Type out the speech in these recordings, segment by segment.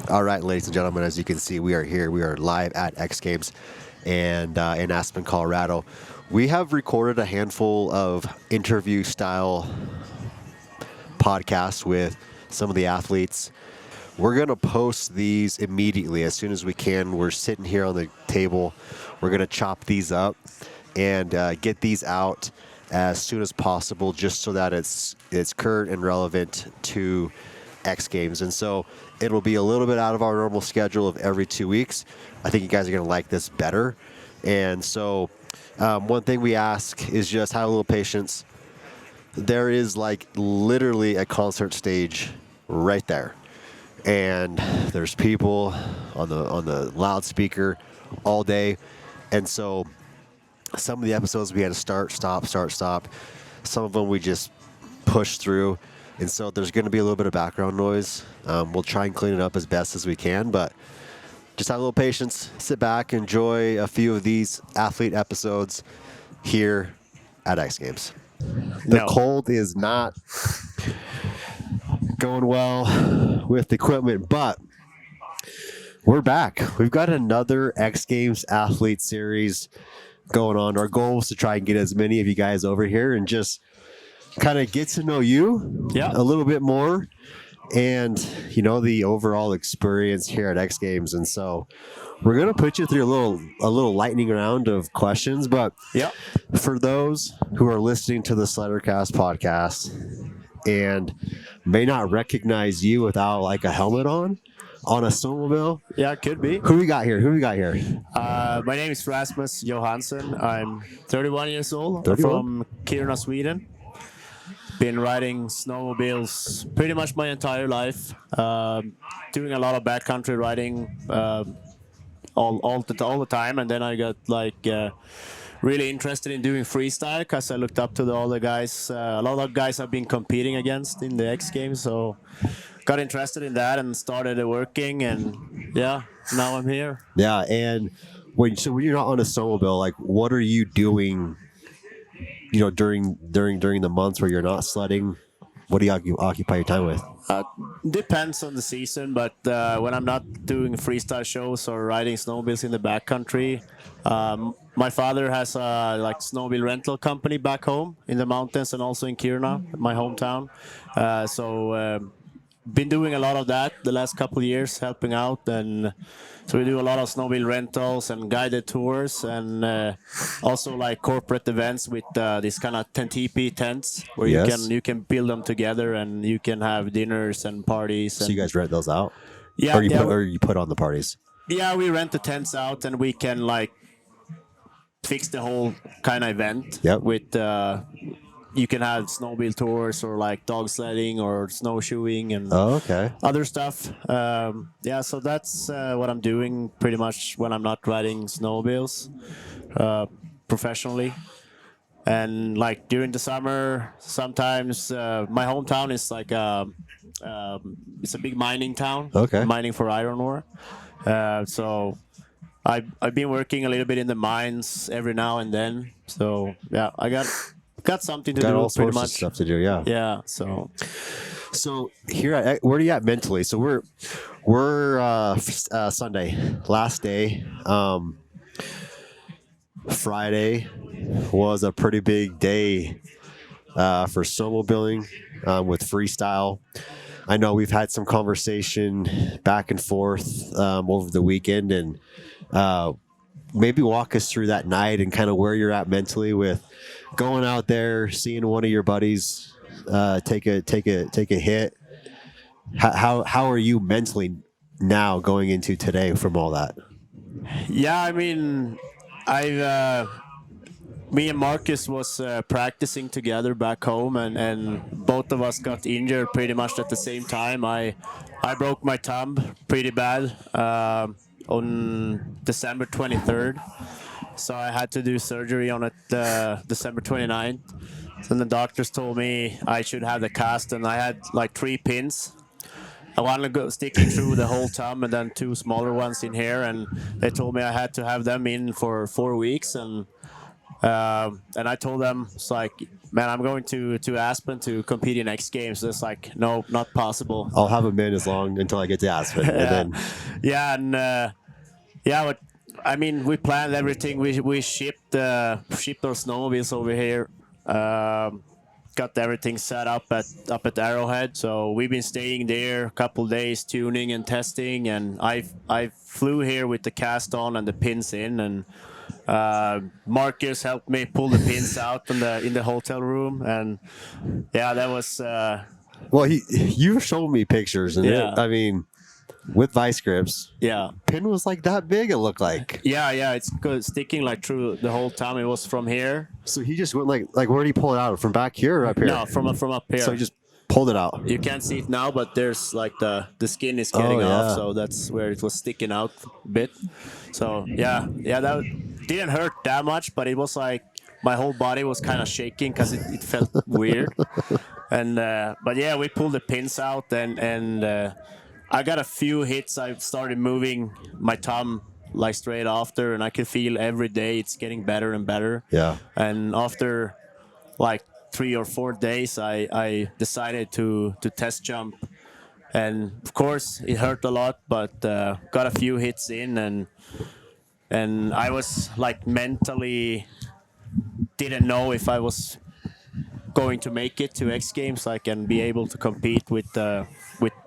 All right, ladies and gentlemen, as you can see, we are here. We are live at X Games and in Aspen, Colorado. We have recorded a handful of interview-style podcasts with some of the athletes. We're going to post these immediately as soon as we can. We're sitting here on the table. We're going to chop these up and get these out as soon as possible, just so that it's current and relevant to X Games. And so it'll be a little bit out of our normal schedule of every 2 weeks. I think you guys are going to like this better. And so one thing we ask is just have a little patience. There is like literally a concert stage right there. And there's people on the loudspeaker all day. And so some of the episodes we had to start, stop. Some of them we just pushed through. And so there's going to be a little bit of background noise. We'll try and clean it up as best as we can, but just have a little patience. Sit back, enjoy a few of these athlete episodes here at X Games. The cold is not going well with the equipment, but we're back. We've got another X Games athlete series going on. Our goal is to try and get as many of you guys over here and just kind of get to know you a little bit more and, the overall experience here at X Games. And so we're going to put you through a little lightning round of questions. But for those who are listening to the Slidercast podcast and may not recognize you without like a helmet on a snowmobile. Yeah, it could be. Who we got here? My name is Rasmus Johansson. I'm 31 years old. 31? From Kiruna, Sweden. Been riding snowmobiles pretty much my entire life. Doing a lot of backcountry riding all the time, and then I got really interested in doing freestyle because I looked up to all the guys. A lot of guys I've been competing against in the X Games, so got interested in that and started working, and now I'm here. Yeah, and when you're not on a snowmobile, like what are you doing? During the months where you're not sledding, what do you occupy your time with? Depends on the season, but when I'm not doing freestyle shows or riding snowmobiles in the backcountry, my father has a snowmobile rental company back home in the mountains and also in Kiruna, my hometown. Been doing a lot of that the last couple of years, helping out, and so we do a lot of snowmobile rentals and guided tours, and also like corporate events with these kind of teepee tents where you can build them together and you can have dinners and parties. So you guys rent those out? Yeah, or you put on the parties? Yeah, we rent the tents out and we can fix the whole kind of event with. You can have snowmobile tours or dog sledding or snowshoeing and other stuff. So that's what I'm doing pretty much when I'm not riding snowmobiles professionally. And during the summer, sometimes my hometown is it's a big mining town. Mining for iron ore. So I've been working a little bit in the mines every now and then. So I got something to do. All pretty sorts much of stuff to do. Yeah. So here, where are you at mentally? So we're Sunday, last day. Friday was a pretty big day for snowmobiling with freestyle. I know we've had some conversation back and forth over the weekend, and maybe walk us through that night and kind of where you're at mentally with going out there, seeing one of your buddies take a hit. How are you mentally now going into today from all that? Yeah, I mean, me and Marcus was practicing together back home, and both of us got injured pretty much at the same time. I broke my thumb pretty bad on December 23rd. So I had to do surgery on it December 29th. So the doctors told me I should have the cast, and I had 3 pins. I wanted to go sticking through the whole thumb and then 2 smaller ones in here, and they told me I had to have them in for 4 weeks. And And I told them, it's like, man, I'm going to Aspen to compete in X Games. It's like, no, not possible. I'll have him in as long until I get to Aspen, and then Yeah, and yeah, but I mean, we planned everything. We shipped our snowmobiles over here. Got everything set up at Arrowhead. So we've been staying there a couple days, tuning and testing. And I flew here with the cast on and the pins in, and Marcus helped me pull the pins out in the hotel room. And yeah, that was well, you showed me pictures, and Yeah. I mean, with vice grips, yeah. pin was like that big. It looked like. Yeah, it's good, sticking like through the whole time. It was from here. So he just went like where did he pull it out? From back here or up here? No, from up here. So he just pulled it out. You can't see it now, but there's like the skin is getting off, yeah. so that's where it was sticking out a bit. So yeah, that didn't hurt that much, but it was like my whole body was kind of shaking because it felt weird. And but yeah, we pulled the pins out, and I got a few hits. I started moving my thumb like straight after, and I could feel every day it's getting better and better. Yeah. And after like 3 or 4 days, I decided to test jump, and of course it hurt a lot, but got a few hits in, and I was like mentally didn't know if I was going to make it to X Games, like, and be able to compete with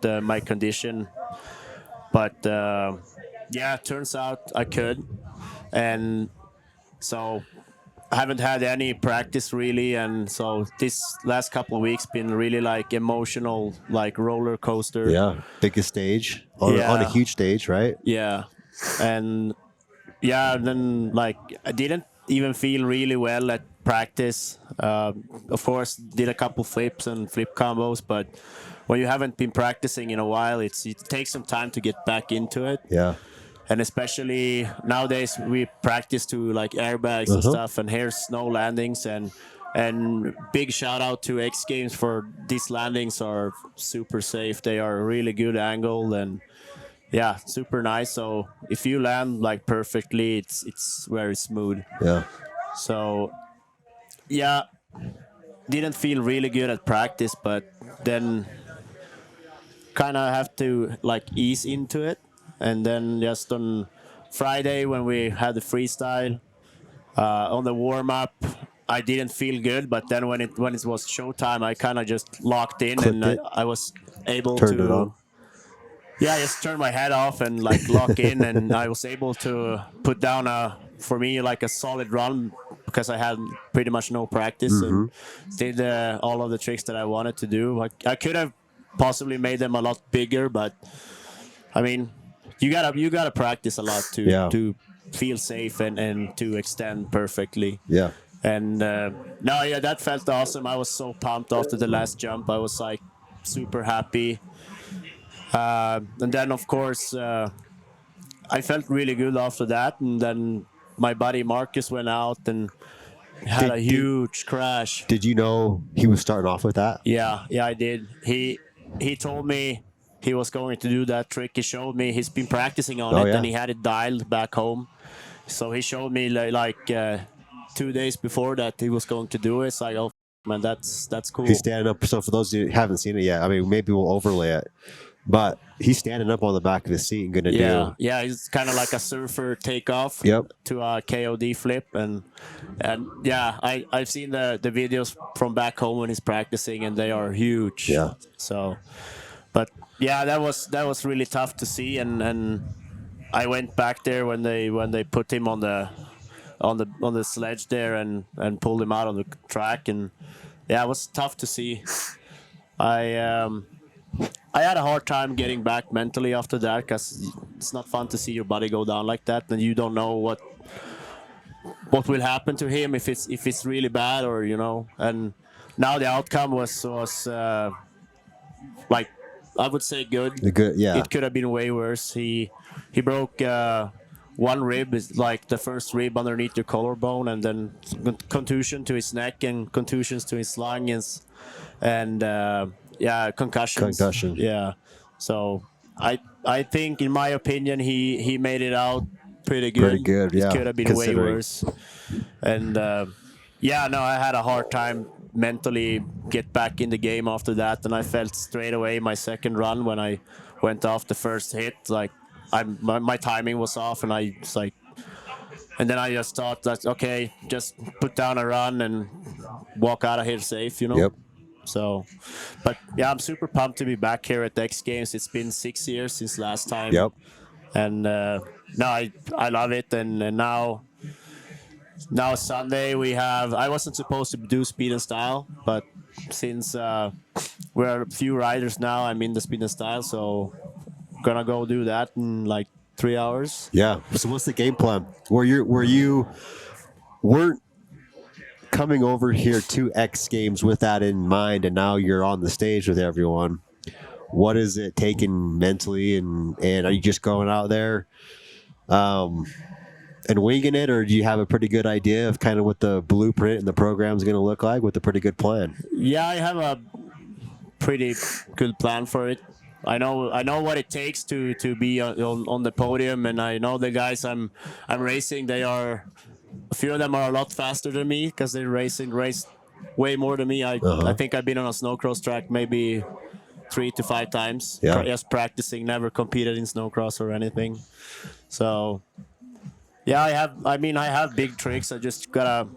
my condition. But yeah, it turns out I could, and so I haven't had any practice really, and so this last couple of weeks been really like emotional, like roller coaster. Yeah. Biggest stage on a huge stage, right? Yeah, and yeah, and then like I didn't even feel really well at practice. Of course, did a couple flips and flip combos, but when you haven't been practicing in a while, it takes some time to get back into it. Yeah. And especially nowadays, we practice to like airbags and stuff, and here's snow landings, and big shout out to X Games for these landings are super safe. They are a really good angle, and yeah, super nice. So if you land like perfectly, it's very smooth. Yeah. So yeah, didn't feel really good at practice, but then kind of have to like ease into it. And then just on Friday when we had the freestyle on the warm up, I didn't feel good, but then when it was showtime, I kind of just locked in. Clipped and it. I was able Turned to it on. Yeah, I just turned my head off and like lock in, and I was able to put down for me like a solid run because I had pretty much no practice and did all of the tricks that I wanted to do. I could have possibly made them a lot bigger, but I mean, you gotta practice a lot to feel safe and to extend perfectly. Yeah. And no, yeah, that felt awesome. I was so pumped after the last jump. I was like super happy. And then, of course, I felt really good after that. And then my buddy Marcus went out and had a huge crash. Did you know he was starting off with that? Yeah, I did. He told me he was going to do that trick. He showed me. He's been practicing on it, and he had it dialed back home. So he showed me like 2 days before that he was going to do it. It's like, oh man, that's cool. He's standing up. So for those of you who haven't seen it yet, I mean, maybe we'll overlay it. But he's standing up on the back of his seat and going to do. Yeah, he's kind of like a surfer takeoff to a KOD flip, and yeah, I've seen the videos from back home when he's practicing, and they are huge. Yeah. So, but yeah, that was really tough to see, and I went back there when they put him on the sledge there and pulled him out on the track, and yeah, it was tough to see. I had a hard time getting back mentally after that because it's not fun to see your body go down like that, and you don't know what will happen to him if it's really bad, or And now the outcome was like, I would say good. It could have been way worse. He broke one rib, is like the first rib underneath your collarbone, and then contusion to his neck and contusions to his lungs, and yeah, concussions. Yeah. So I think, in my opinion, he made it out pretty good. Yeah. It could have been way worse. And yeah, no, I had a hard time mentally get back in the game after that, and I felt straight away my second run when I went off the first hit, like my timing was off, and I was like, and then I just thought that okay, just put down a run and walk out of here safe, you know. Yep. So, but yeah, I'm super pumped to be back here at the X Games. It's been 6 years since last time. Yep. And no, I love it. And now Sunday we have. I wasn't supposed to do speed and style, but since we're a few riders now, I'm in the speed and style, so gonna go do that in like 3 hours. Yeah. So what's the game plan? Were you weren't coming over here to X Games with that in mind, and now you're on the stage with everyone? What is it taking mentally, and are you just going out there and winging it, or do you have a pretty good idea of kind of what the blueprint and the program is going to look like with a pretty good plan? Yeah, I have a pretty good plan for it. I know what it takes to be on the podium, and I know the guys I'm racing. They are, a few of them are a lot faster than me because they race way more than me. I think I've been on a snowcross track maybe 3 to 5 times. Yeah. Just practicing, never competed in snowcross or anything. So yeah, I have big tricks. I just gotta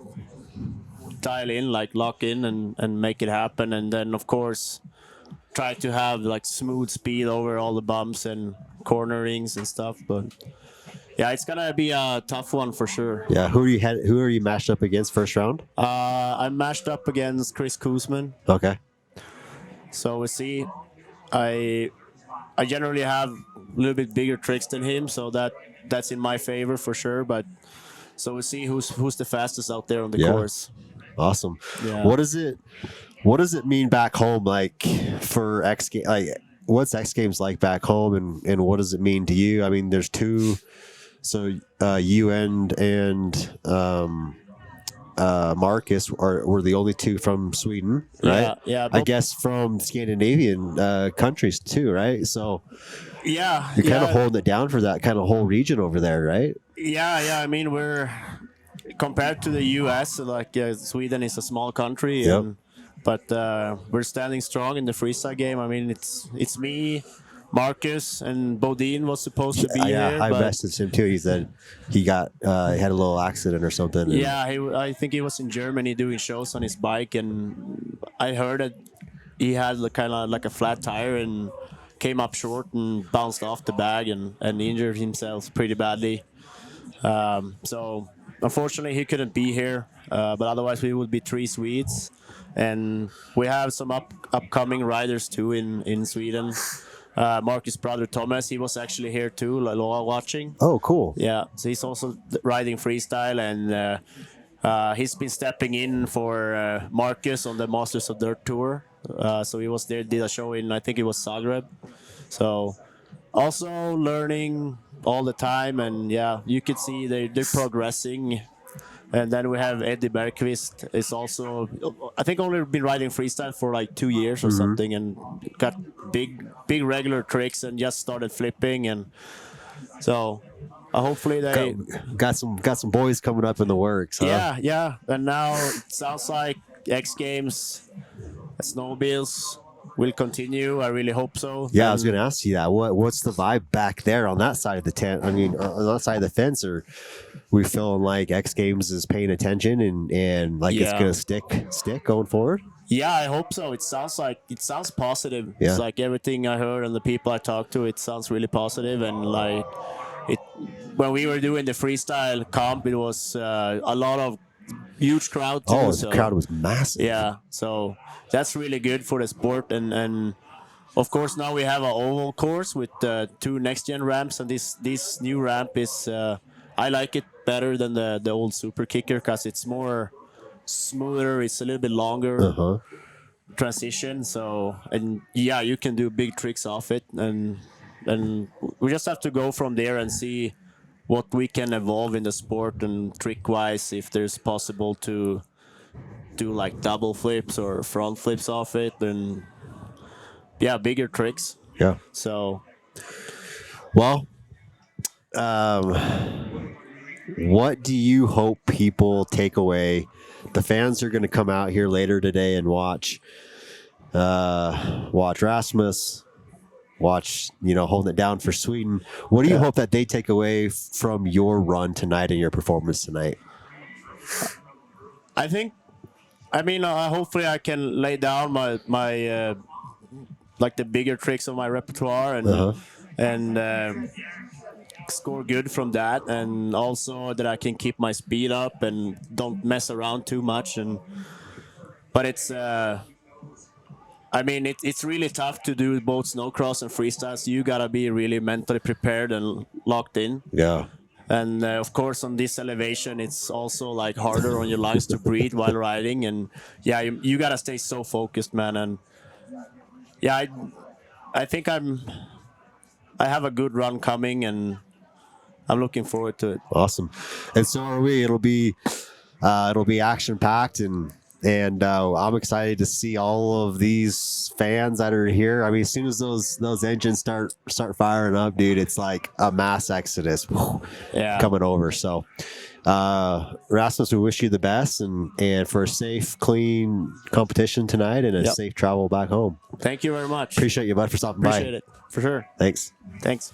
dial in, like lock in and make it happen, and then of course try to have like smooth speed over all the bumps and cornerings and stuff. But yeah, it's gonna be a tough one for sure. Yeah. Who are you matched up against first round? I'm matched up against Chris Koosman. Okay. So we'll see. I generally have a little bit bigger tricks than him, so that's in my favor for sure. But so we'll see who's the fastest out there on the course. Awesome. Yeah. What does it mean back home, like for X Games? Like, what's X Games like back home, and what does it mean to you? I mean, there's two. So you and Marcus were the only two from Sweden, right? Yeah. I guess from Scandinavian countries too, right? So yeah, you're kind of holding it down for that kind of whole region over there, right? Yeah. I mean, we're compared to the U.S. Like Sweden is a small country, Yep. but we're standing strong in the freestyle game. I mean, it's me, Marcus, and Bodine was supposed to be here. Yeah, I messaged him too. He said he had a little accident or something. Yeah, I think he was in Germany doing shows on his bike, and I heard that he had kind of like a flat tire and came up short and bounced off the bag and injured himself pretty badly. So unfortunately he couldn't be here, but otherwise we would be 3 Swedes, and we have some upcoming riders too in Sweden. Marcus' brother Thomas, he was actually here too, watching. Oh, cool. Yeah, so he's also riding freestyle, and he's been stepping in for Marcus on the Masters of Dirt tour. So he was there, did a show in, I think it was Zagreb. So also learning all the time, and yeah, you could see they're progressing. And then we have Eddie Bergqvist, is also, I think, only been riding freestyle for like 2 years or something, and got big regular tricks and just started flipping, and so hopefully they got some boys coming up in the works. Huh? Yeah, and now it sounds like X Games snowmobiles will continue. I really hope so. Yeah, I was going to ask you that. What's the vibe back there on that side of the tent? I mean, on that side of the fence, or we feeling like X Games is paying attention and like it's going to stick going forward? Yeah, I hope so. It sounds positive. Yeah. It's like everything I heard and the people I talked to, it sounds really positive. And like when we were doing the freestyle comp, it was a lot of huge crowd too. Oh, the crowd was massive. Yeah, so that's really good for the sport, and of course now we have an oval course with 2 next gen ramps, and this new ramp is I like it better than the old super kicker because it's more smoother, it's a little bit longer transition, so, and yeah, you can do big tricks off it, and we just have to go from there and see what we can evolve in the sport, and trick wise if there's possible to do like double flips or front flips off it, and yeah, bigger tricks. Yeah. So well, what do you hope people take away? The fans are going to come out here later today and watch Rasmus, watch, holding it down for Sweden. What do you hope that they take away from your run tonight and your performance tonight? Hopefully I can lay down my like the bigger tricks of my repertoire and score good from that, and also that I can keep my speed up and don't mess around too much. But it's it's really tough to do both snowcross and freestyle. So you gotta be really mentally prepared and locked in. Yeah. And of course, on this elevation, it's also like harder on your lungs to breathe while riding. And yeah, you gotta stay so focused, man. And yeah, I think I have a good run coming, and I'm looking forward to it. Awesome. And so are we. It'll be action packed, and I'm excited to see all of these fans that are here. I mean, as soon as those engines start firing up, dude, it's like a mass exodus coming over. So, Rasmus, we wish you the best and for a safe, clean competition tonight and a safe travel back home. Thank you very much. Appreciate you, bud, for stopping by. Appreciate it. For sure. Thanks. Thanks.